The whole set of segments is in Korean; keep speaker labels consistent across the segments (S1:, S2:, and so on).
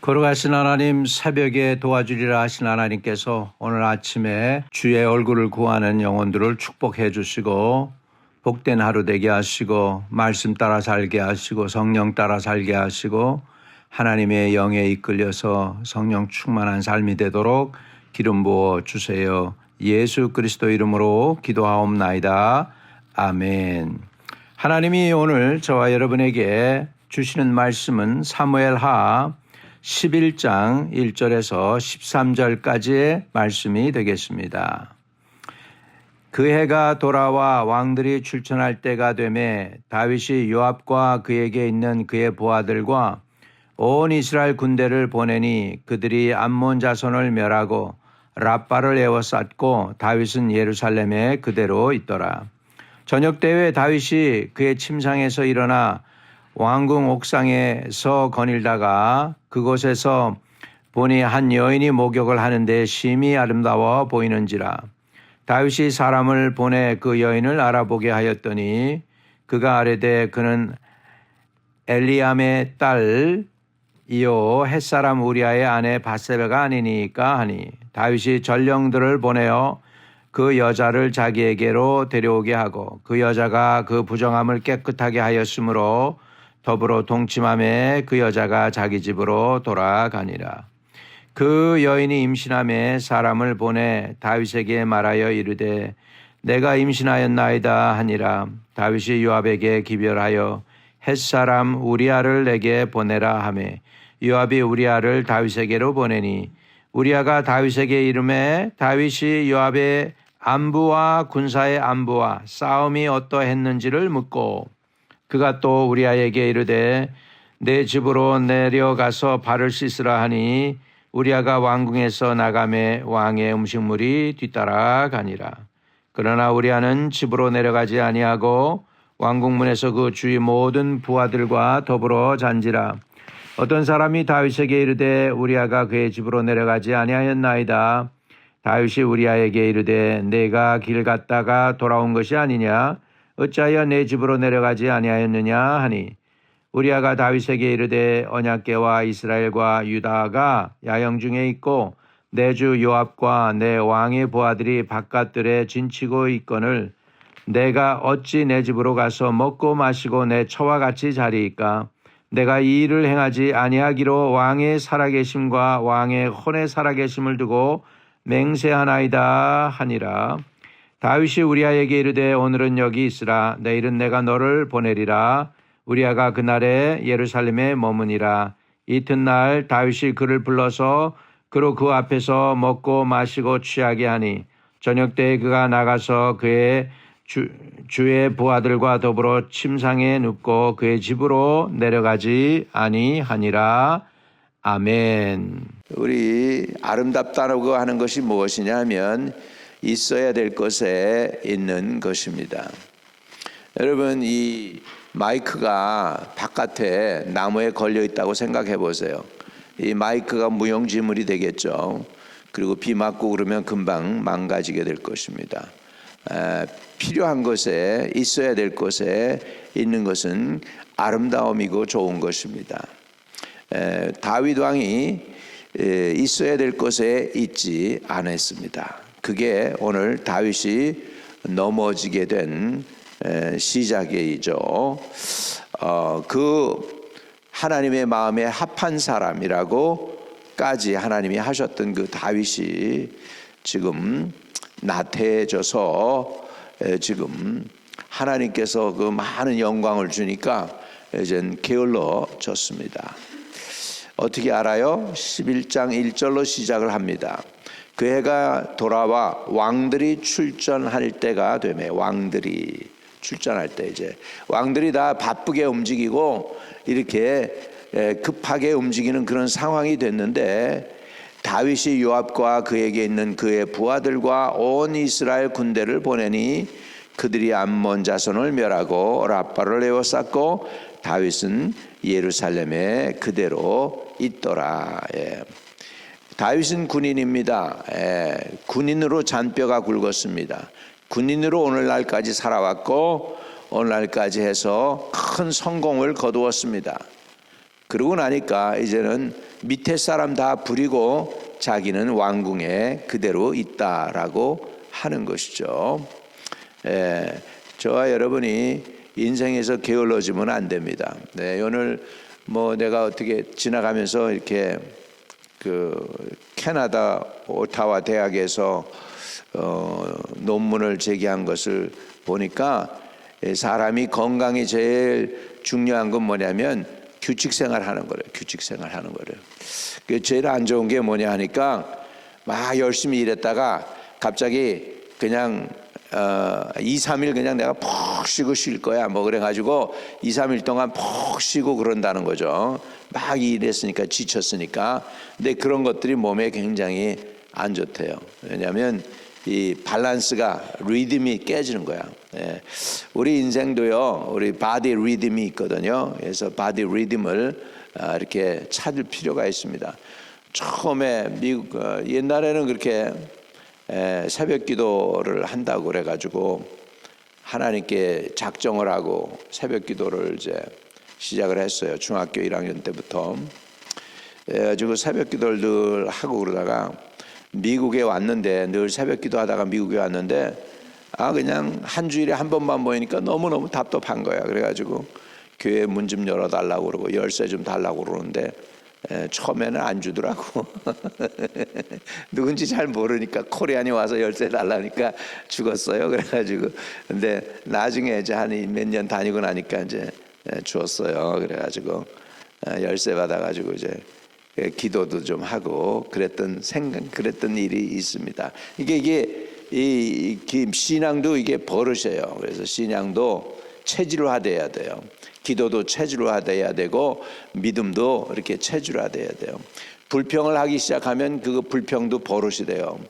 S1: 걸어가신 하나님, 새벽에 도와주리라 하신 하나님께서 오늘 아침에 주의 얼굴을 구하는 영혼들을 축복해 주시고 복된 하루 되게 하시고 말씀 따라 살게 하시고 성령 따라 살게 하시고 하나님의 영에 이끌려서 성령 충만한 삶이 되도록 기름 부어 주세요. 예수 그리스도 이름으로 기도하옵나이다. 아멘. 하나님이 오늘 저와 여러분에게 주시는 말씀은 사무엘하 11장 1절에서 13절까지의 말씀이 되겠습니다. 그 해가 돌아와 왕들이 출전할 때가 되매 다윗이 요압과 그에게 있는 그의 부하들과 온 이스라엘 군대를 보내니 그들이 암몬 자손을 멸하고 랍바를 에워쌌고 다윗은 예루살렘에 그대로 있더라. 저녁 때에 다윗이 그의 침상에서 일어나 왕궁 옥상에서 거닐다가 그곳에서 보니 한 여인이 목욕을 하는데 심히 아름다워 보이는지라. 다윗이 사람을 보내 그 여인을 알아보게 하였더니 그가 아뢰되 그는 엘리암의 딸이요 햇사람 우리아의 아내 바세바가 아니니까 하니 다윗이 전령들을 보내어 그 여자를 자기에게로 데려오게 하고 그 여자가 그 부정함을 깨끗하게 하였으므로 더불어 동침함에 그 여자가 자기 집으로 돌아가니라. 그 여인이 임신함에 사람을 보내 다윗에게 말하여 이르되 내가 임신하였나이다 하니라. 다윗이 요압에게 기별하여 햇사람 우리아를 내게 보내라 하매 요압이 우리아를 다윗에게로 보내니 우리아가 다윗에게 이르매 다윗이 요압의 안부와 군사의 안부와 싸움이 어떠했는지를 묻고 그가 또 우리아에게 이르되 내 집으로 내려가서 발을 씻으라 하니 우리아가 왕궁에서 나가매 왕의 음식물이 뒤따라가니라. 그러나 우리아는 집으로 내려가지 아니하고 왕궁문에서 그 주위 모든 부하들과 더불어 잔지라. 어떤 사람이 다윗에게 이르되 우리아가 그의 집으로 내려가지 아니하였나이다. 다윗이 우리아에게 이르되 내가 길 갔다가 돌아온 것이 아니냐? 어찌하여 내 집으로 내려가지 아니하였느냐 하니 우리아가 다윗에게 이르되 언약궤와 이스라엘과 유다가 야영 중에 있고 내 주 요압과 내 왕의 부하들이 바깥들에 진치고 있거늘 내가 어찌 내 집으로 가서 먹고 마시고 내 처와 같이 자리이까? 내가 이 일을 행하지 아니하기로 왕의 살아계심과 왕의 혼의 살아계심을 두고 맹세하나이다 하니라. 다윗이 우리아에게 이르되 오늘은 여기 있으라. 내일은 내가 너를 보내리라. 우리아가 그날에 예루살렘에 머무니라. 이튿날 다윗이 그를 불러서 그로 그 앞에서 먹고 마시고 취하게 하니 저녁 때에 그가 나가서 그의 주의 부하들과 더불어 침상에 눕고 그의 집으로 내려가지 아니하니라. 아멘.
S2: 우리 아름답다라고 하는 것이 무엇이냐 하면 있어야 될 것에 있는 것입니다. 여러분 이 마이크가 바깥에 나무에 걸려 있다고 생각해 보세요. 이 마이크가 무용지물이 되겠죠. 그리고 비 맞고 그러면 금방 망가지게 될 것입니다. 필요한 것에 있어야 될 것에 있는 것은 아름다움이고 좋은 것입니다. 다윗 왕이 있어야 될 것에 있지 않았습니다. 그게 오늘 다윗이 넘어지게 된 시작이죠. 그 하나님의 마음에 합한 사람이라고까지 하나님이 하셨던 그 다윗이 지금 나태해져서 지금 하나님께서 그 많은 영광을 주니까 이젠 게을러졌습니다. 어떻게 알아요? 11장 1절로 시작을 합니다. 그 해가 돌아와 왕들이 출전할 때가 되매 왕들이 출전할 때 이제 왕들이 다 바쁘게 움직이고 이렇게 급하게 움직이는 그런 상황이 됐는데 다윗이 요압과 그에게 있는 그의 부하들과 온 이스라엘 군대를 보내니 그들이 암몬 자손을 멸하고 랍바를 에워쌌고 다윗은 예루살렘에 그대로 있더라. 다윗은 군인입니다. 군인으로 잔뼈가 굵었습니다. 군인으로 오늘날까지 살아왔고 오늘날까지 해서 큰 성공을 거두었습니다. 그러고 나니까 이제는 밑에 사람 다 부리고 자기는 왕궁에 그대로 있다라고 하는 것이죠. 저와 여러분이 인생에서 게을러지면 안 됩니다. 오늘 내가 어떻게 지나가면서 이렇게 캐나다 오타와 대학에서 논문을 제기한 것을 보니까 사람이 건강이 제일 중요한 건 뭐냐면 규칙 생활하는 거래요. 규칙 생활하는 거래요. 제일 안 좋은 게 뭐냐 하니까 막 열심히 일했다가 갑자기 그냥 2, 3일 그냥 내가 푹 쉬고 쉴 거야 그래가지고 2, 3일 동안 푹 쉬고 그런다는 거죠. 막 일했으니까 지쳤으니까. 근데 그런 것들이 몸에 굉장히 안 좋대요. 왜냐하면 이 밸런스가 리듬이 깨지는 거야. 우리 인생도요, 우리 바디 리듬이 있거든요. 그래서 바디 리듬을 이렇게 찾을 필요가 있습니다. 처음에 미국 옛날에는 그렇게 새벽 기도를 한다고 그래가지고 하나님께 작정을 하고 새벽 기도를 이제 시작을 했어요. 중학교 1학년 때부터. 그래가지고 새벽 기도를 늘 하고 그러다가 미국에 왔는데, 늘 새벽 기도하다가 미국에 왔는데 그냥 한 주일에 한 번만 모이니까 너무너무 답답한 거야. 그래가지고 교회 문 좀 열어달라고 그러고 열쇠 좀 달라고 그러는데 처음에는 안 주더라고. 누군지 잘 모르니까 코리안이 와서 열쇠 달라니까 죽었어요. 그래가지고 근데 나중에 이제 한 몇 년 다니고 나니까 이제 주었어요. 그래가지고 열쇠 받아가지고 이제 기도도 좀 하고 그랬던 일이 있습니다. 이 신앙도 이게 버릇이에요. 그래서 신앙도 체질화돼야 돼요. 기도도 체질화돼야 되고 믿음도 이렇게 체질화돼야 돼요. 불평을 하기 시작하면 그 불평도 버릇이 돼요.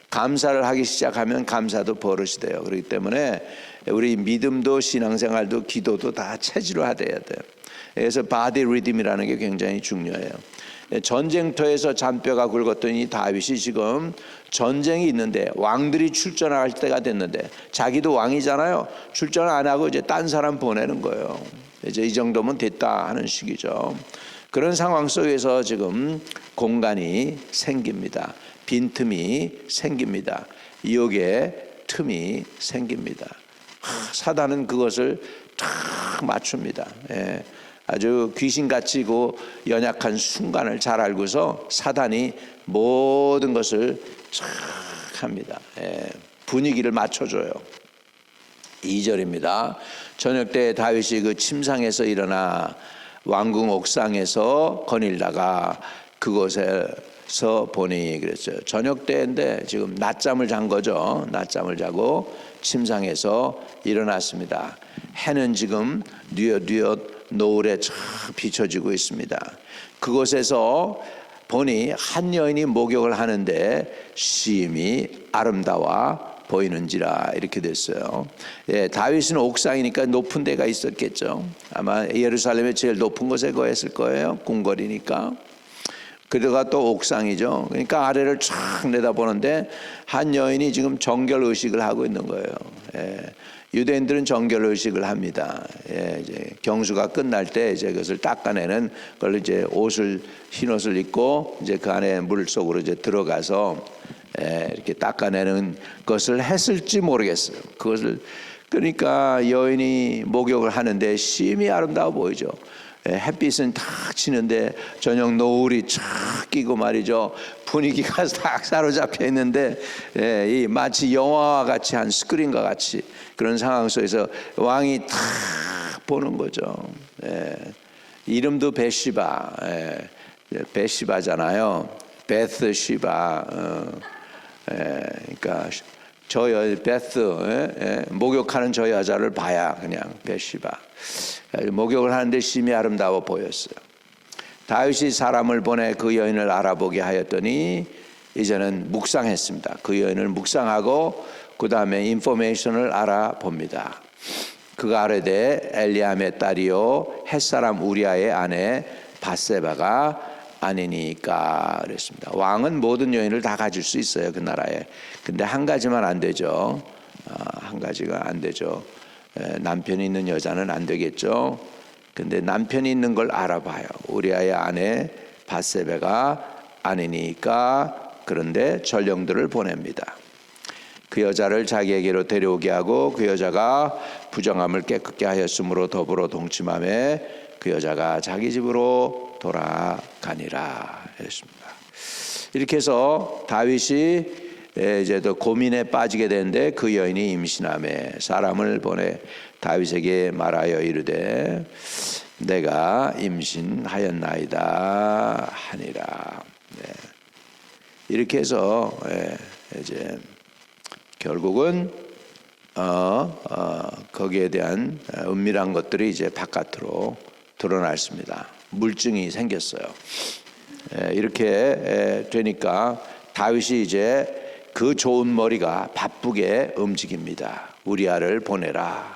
S2: 감사를 하기 시작하면 감사도 버릇이 돼요. 그렇기 때문에 우리 믿음도 신앙생활도 기도도 다 체질화돼야 돼요. 그래서 바디 리듬이라는 게 굉장히 중요해요. 전쟁터에서 잔뼈가 굵었던 이 다윗이 지금 전쟁이 있는데 왕들이 출전할 때가 됐는데 자기도 왕이잖아요. 출전 안 하고 이제 딴 사람 보내는 거예요. 이제 이 정도면 됐다 하는 식이죠. 그런 상황 속에서 지금 공간이 생깁니다. 빈틈이 생깁니다. 유혹의 틈이 생깁니다. 사단은 그것을 탁 맞춥니다. 아주 귀신같이 그 연약한 순간을 잘 알고서 사단이 모든 것을 쫙 합니다. 분위기를 맞춰줘요. 2절입니다. 저녁 때 다윗이 그 침상에서 일어나 왕궁 옥상에서 거닐다가 그곳에서 보니 그랬어요. 저녁 때인데 지금 낮잠을 잔 거죠. 낮잠을 자고 침상에서 일어났습니다. 해는 지금 뉘엿뉘엿 노을에 쫙 비춰지고 있습니다. 그곳에서 보니 한 여인이 목욕을 하는데 심히 아름다워 보이는지라 이렇게 됐어요. 다윗은 옥상이니까 높은 데가 있었겠죠. 아마 예루살렘의 제일 높은 곳에 거했을 거예요. 궁궐이니까. 그러다가 또 옥상이죠. 그러니까 아래를 쫙 내다보는데 한 여인이 지금 정결 의식을 하고 있는 거예요. 유대인들은 정결 의식을 합니다. 이제 경수가 끝날 때 이제 그것을 닦아내는 걸 이제 흰 옷을 입고 이제 그 안에 물 속으로 이제 들어가서 이렇게 닦아내는 것을 했을지 모르겠어요. 그것을 그러니까 여인이 목욕을 하는데 심히 아름다워 보이죠. 햇빛은 탁 치는데 저녁 노을이 쫙 끼고 말이죠. 분위기가 딱 사로잡혀 있는데 이 마치 영화와 같이 한 스크린과 같이 그런 상황 속에서 왕이 탁 보는 거죠. 이름도 베시바, 베시바잖아요. 베스시바. 그러니까 베스 목욕하는 저 여자를 봐야 그냥 베시바. 목욕을 하는데 심히 아름다워 보였어요. 다윗이 사람을 보내 그 여인을 알아보게 하였더니 이제는 묵상했습니다. 그 여인을 묵상하고 그 다음에 인포메이션을 알아봅니다. 그가 아뢰되 엘리암의 딸이요 햇사람 우리아의 아내 바세바가 아니니까 그랬습니다. 왕은 모든 여인을 다 가질 수 있어요. 그 나라에. 근데 한 가지만 안 되죠. 한 가지가 안 되죠. 남편이 있는 여자는 안 되겠죠. 근데 남편이 있는 걸 알아봐요. 우리아의 아내 밧세바가 아니니까. 그런데 전령들을 보냅니다. 그 여자를 자기에게로 데려오게 하고 그 여자가 부정함을 깨끗게 하였으므로 더불어 동침함에 그 여자가 자기 집으로 돌아가니라 했습니다. 이렇게 해서 다윗이 이제 또 고민에 빠지게 되는데 그 여인이 임신함에 사람을 보내 다윗에게 말하여 이르되 내가 임신하였나이다 하니라. 이렇게 해서 이제 결국은 거기에 대한 은밀한 것들이 이제 바깥으로 드러났습니다. 물증이 생겼어요. 이렇게 되니까 다윗이 이제 그 좋은 머리가 바쁘게 움직입니다. 우리아를 보내라.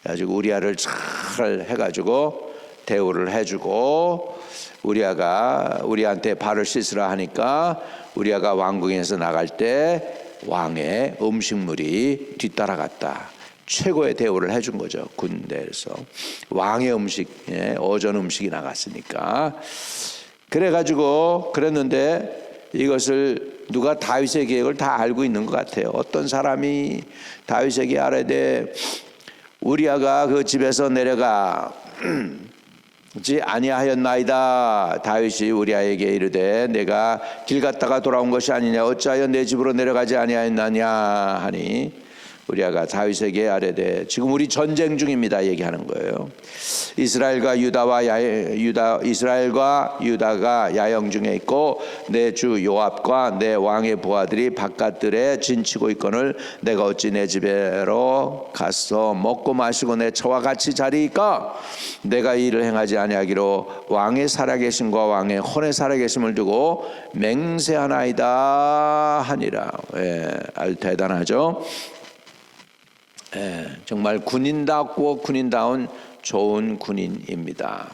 S2: 그래가지고 우리아를 잘 해가지고 대우를 해주고 우리아가 우리한테 발을 씻으라 하니까 우리아가 왕궁에서 나갈 때 왕의 음식물이 뒤따라갔다. 최고의 대우를 해준 거죠. 군대에서 왕의 음식, 어전 음식이 나갔으니까. 그래가지고 그랬는데 이것을 누가 다윗의 계획을 다 알고 있는 것 같아요. 어떤 사람이 다윗에게 아뢰되 우리아가 그 집에서 내려가 지 아니하였나이다. 다윗이 우리아에게 이르되 내가 길 갔다가 돌아온 것이 아니냐 어찌하여 내 집으로 내려가지 아니하였느냐 하니 우리아가 다윗에게 아뢰되 지금 우리 전쟁 중입니다 얘기하는 거예요. 이스라엘과 유다가 야영 중에 있고 내 주 요압과 내 왕의 부하들이 바깥들에 진치고 있거늘 내가 어찌 내 집에로 가서 먹고 마시고 내 처와 같이 자리이까 내가 이 일을 행하지 아니하기로 왕의 살아계심과 왕의 혼의 살아계심을 두고 맹세하나이다 하니라. 아주 대단하죠. 정말 군인답고 군인다운 좋은 군인입니다.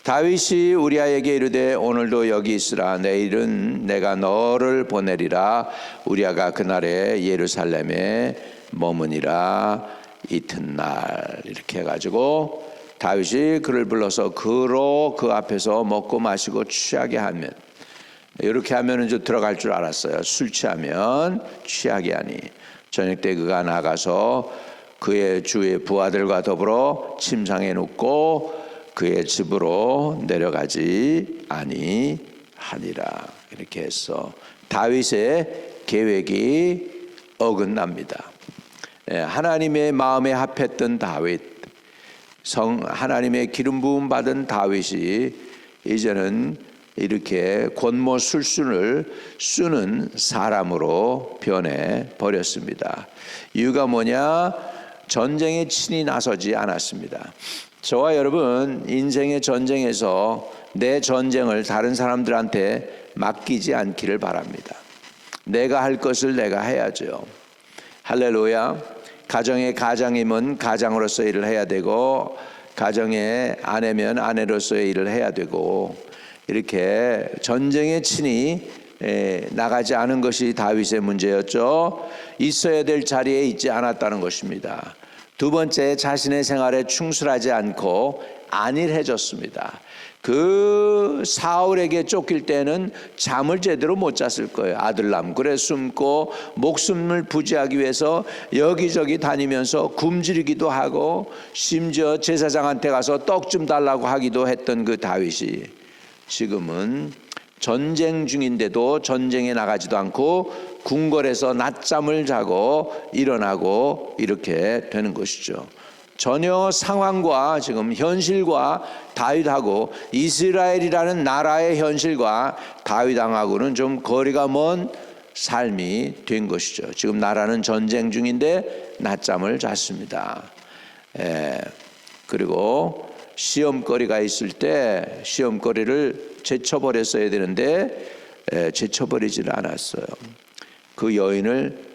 S2: 다윗이 우리아에게 이르되 오늘도 여기 있으라 내일은 내가 너를 보내리라. 우리아가 그날에 예루살렘에 머무니라 이튿날. 이렇게 해가지고 다윗이 그를 불러서 그로 그 앞에서 먹고 마시고 취하게 하면 이렇게 하면 이제 들어갈 줄 알았어요. 술 취하면 취하게 하니 저녁 때 그가 나가서 그의 주의 부하들과 더불어 침상에 눕고 그의 집으로 내려가지 아니하니라. 이렇게 해서 다윗의 계획이 어긋납니다. 하나님의 마음에 합했던 다윗, 하나님의 기름 부음 받은 다윗이 이제는 이렇게 권모 술순을 쓰는 사람으로 변해 버렸습니다. 이유가 뭐냐? 전쟁에 친히 나서지 않았습니다. 저와 여러분 인생의 전쟁에서 내 전쟁을 다른 사람들한테 맡기지 않기를 바랍니다. 내가 할 것을 내가 해야죠. 할렐루야. 가정의 가장이면 가장으로서 일을 해야 되고 가정의 아내면 아내로서의 일을 해야 되고 이렇게 전쟁에 친히 나가지 않은 것이 다윗의 문제였죠. 있어야 될 자리에 있지 않았다는 것입니다. 두 번째, 자신의 생활에 충실하지 않고 안일해졌습니다. 그 사울에게 쫓길 때는 잠을 제대로 못 잤을 거예요. 아들남굴에 숨고 목숨을 부지하기 위해서 여기저기 다니면서 굶주리기도 하고 심지어 제사장한테 가서 떡 좀 달라고 하기도 했던 그 다윗이 지금은 전쟁 중인데도 전쟁에 나가지도 않고 궁궐에서 낮잠을 자고 일어나고 이렇게 되는 것이죠. 전혀 상황과 지금 현실과 다윗하고 이스라엘이라는 나라의 현실과 다윗왕하고는 좀 거리가 먼 삶이 된 것이죠. 지금 나라는 전쟁 중인데 낮잠을 잤습니다. 그리고 시험거리가 있을 때 시험거리를 제쳐버렸어야 되는데 제쳐버리지를 않았어요. 그 여인을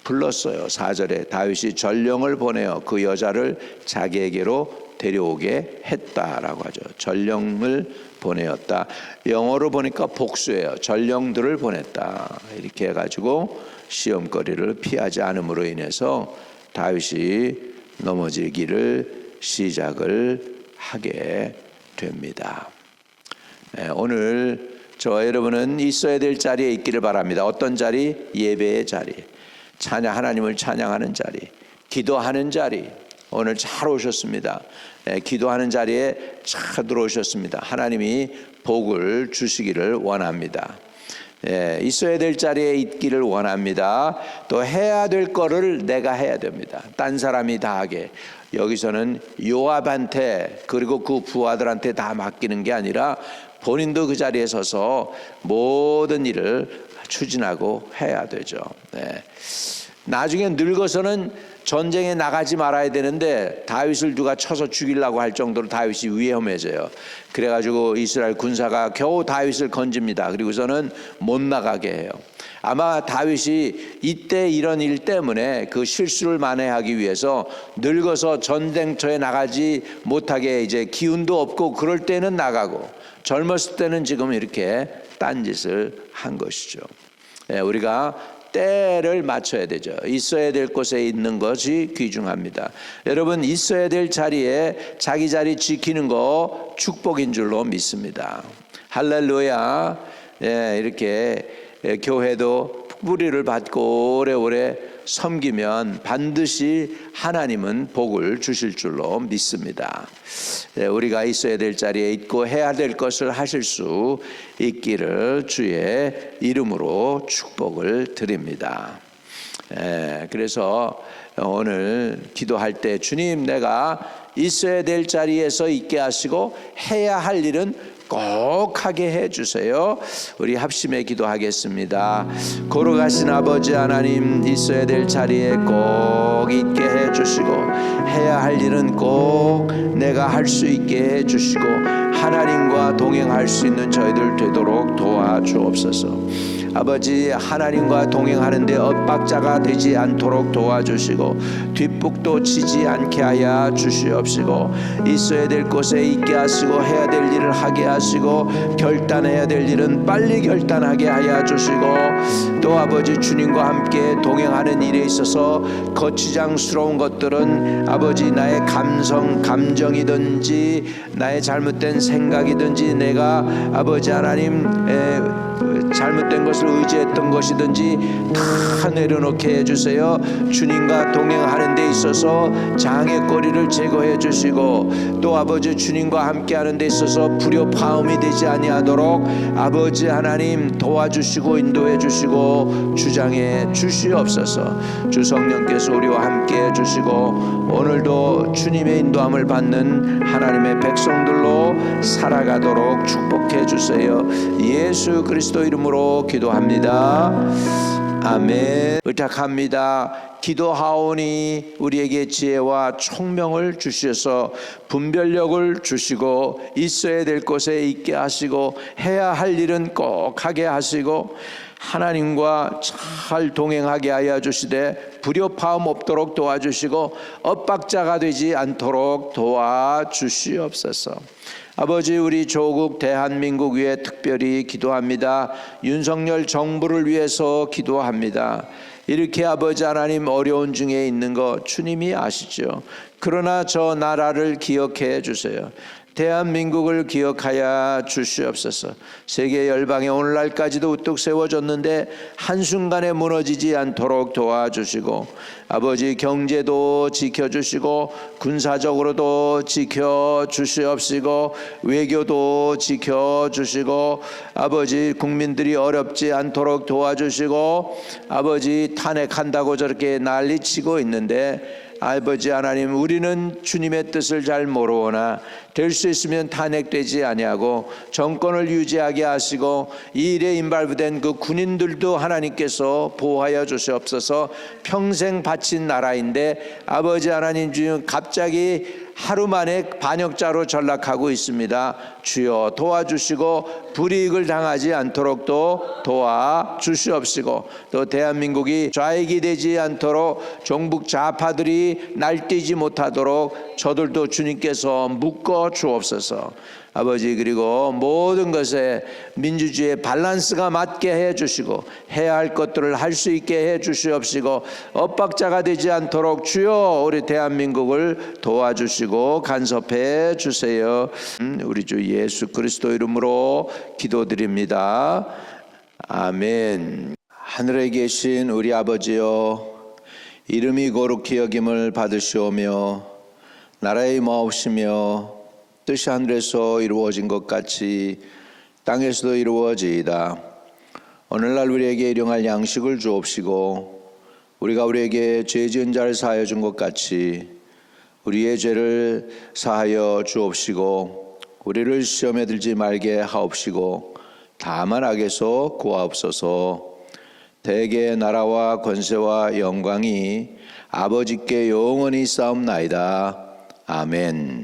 S2: 불렀어요. 4절에 다윗이 전령을 보내어 그 여자를 자기에게로 데려오게 했다라고 하죠. 전령을 보내었다. 영어로 보니까 복수예요. 전령들을 보냈다. 이렇게 해가지고 시험거리를 피하지 않음으로 인해서 다윗이 넘어지기를 시작을 하게 됩니다. 오늘 저와 여러분은 있어야 될 자리에 있기를 바랍니다. 어떤 자리? 예배의 자리, 하나님을 찬양하는 자리, 기도하는 자리. 오늘 잘 오셨습니다. 기도하는 자리에 잘 들어오셨습니다. 하나님이 복을 주시기를 원합니다. 있어야 될 자리에 있기를 원합니다. 또 해야 될 거를 내가 해야 됩니다. 딴 사람이 다 하게. 여기서는 요압한테 그리고 그 부하들한테 다 맡기는 게 아니라 본인도 그 자리에 서서 모든 일을 추진하고 해야 되죠. 나중에 늙어서는 전쟁에 나가지 말아야 되는데 다윗을 누가 쳐서 죽이려고 할 정도로 다윗이 위험해져요. 그래가지고 이스라엘 군사가 겨우 다윗을 건집니다. 그리고서는 못 나가게 해요. 아마 다윗이 이때 이런 일 때문에 그 실수를 만회하기 위해서 늙어서 전쟁터에 나가지 못하게 이제 기운도 없고 그럴 때는 나가고 젊었을 때는 지금 이렇게 딴짓을 한 것이죠. 우리가 때를 맞춰야 되죠. 있어야 될 곳에 있는 것이 귀중합니다. 여러분, 있어야 될 자리에 자기 자리 지키는 거 축복인 줄로 믿습니다. 할렐루야. 이렇게 교회도 뿌리를 받고 오래오래 섬기면 반드시 하나님은 복을 주실 줄로 믿습니다. 우리가 있어야 될 자리에 있고 해야 될 것을 하실 수 있기를 주의 이름으로 축복을 드립니다. 그래서 오늘 기도할 때 주님, 내가 있어야 될 자리에서 있게 하시고 해야 할 일은 꼭 하게 해주세요. 우리 합심해 기도하겠습니다. 걸어가신 아버지 하나님, 있어야 될 자리에 꼭 있게 해주시고 해야 할 일은 꼭 내가 할 수 있게 해주시고 하나님과 동행할 수 있는 저희들 되도록 도와주옵소서. 아버지, 하나님과 동행하는데 엇박자가 되지 않도록 도와주시고 뒷북도 치지 않게 하여 주시옵시고 있어야 될 곳에 있게 하시고 해야 될 일을 하게 하시고 결단해야 될 일은 빨리 결단하게 하여 주시고 또 아버지, 주님과 함께 동행하는 일에 있어서 거치장스러운 것들은 아버지, 나의 감정이든지 나의 잘못된 생각이든지 내가 아버지 하나님 잘못된 것을 의지했던 것이든지 다 내려놓게 해주세요. 주님과 동행하는 데 있어서 장애거리를 제거해 주시고 또 아버지, 주님과 함께하는 데 있어서 불협화음이 되지 아니하도록 아버지 하나님 도와주시고 인도해 주시고 주장해 주시옵소서. 주 성령께서 우리와 함께해 주시고 오늘도 주님의 인도함을 받는 하나님의 백성들로 살아가도록 축복해 주세요. 예수 그리스도 이름으로 기도합니다. 아멘. 의탁합니다. 기도하오니 우리에게 지혜와 총명을 주셔서 분별력을 주시고 있어야 될 곳에 있게 하시고 해야 할 일은 꼭 하게 하시고 하나님과 잘 동행하게 하여 주시되 불협화음 없도록 도와주시고 엇박자가 되지 않도록 도와주시옵소서. 아버지, 우리 조국 대한민국 위해 특별히 기도합니다. 윤석열 정부를 위해서 기도합니다. 이렇게 아버지 하나님 어려운 중에 있는 거 주님이 아시죠. 그러나 저 나라를 기억해 주세요. 대한민국을 기억하여 주시옵소서. 세계 열방에 오늘날까지도 우뚝 세워졌는데 한순간에 무너지지 않도록 도와주시고 아버지, 경제도 지켜주시고 군사적으로도 지켜주시옵시고 외교도 지켜주시고 아버지, 국민들이 어렵지 않도록 도와주시고 아버지, 탄핵한다고 저렇게 난리치고 있는데 아버지 하나님, 우리는 주님의 뜻을 잘 모르오나 될 수 있으면 탄핵되지 아니하고 정권을 유지하게 하시고 이 일에 임발부된 그 군인들도 하나님께서 보호하여 주시옵소서. 평생 바친 나라인데 아버지 하나님, 주님 갑자기 하루 만에 반역자로 전락하고 있습니다. 주여 도와주시고 불이익을 당하지 않도록도 도와주시옵시고 또 대한민국이 좌익이 되지 않도록 종북 좌파들이 날뛰지 못하도록 저들도 주님께서 묶어 주옵소서. 아버지, 그리고 모든 것에 민주주의의 밸런스가 맞게 해 주시고 해야 할 것들을 할 수 있게 해 주시옵시고 엇박자가 되지 않도록 주여 우리 대한민국을 도와주시고 간섭해 주세요. 우리 주 예수 그리스도 이름으로 기도드립니다. 아멘. 하늘에 계신 우리 아버지여, 이름이 거룩히 여김을 받으시오며 나라의 마옵시며 뜻이 하늘에서 이루어진 것 같이 땅에서도 이루어지이다. 오늘날 우리에게 일용할 양식을 주옵시고 우리가 우리에게 죄 지은 자를 사하여 준 것 같이 우리의 죄를 사하여 주옵시고 우리를 시험에 들지 말게 하옵시고 다만 악에서 구하옵소서. 대개 나라와 권세와 영광이 아버지께 영원히 싸움나이다. 아멘.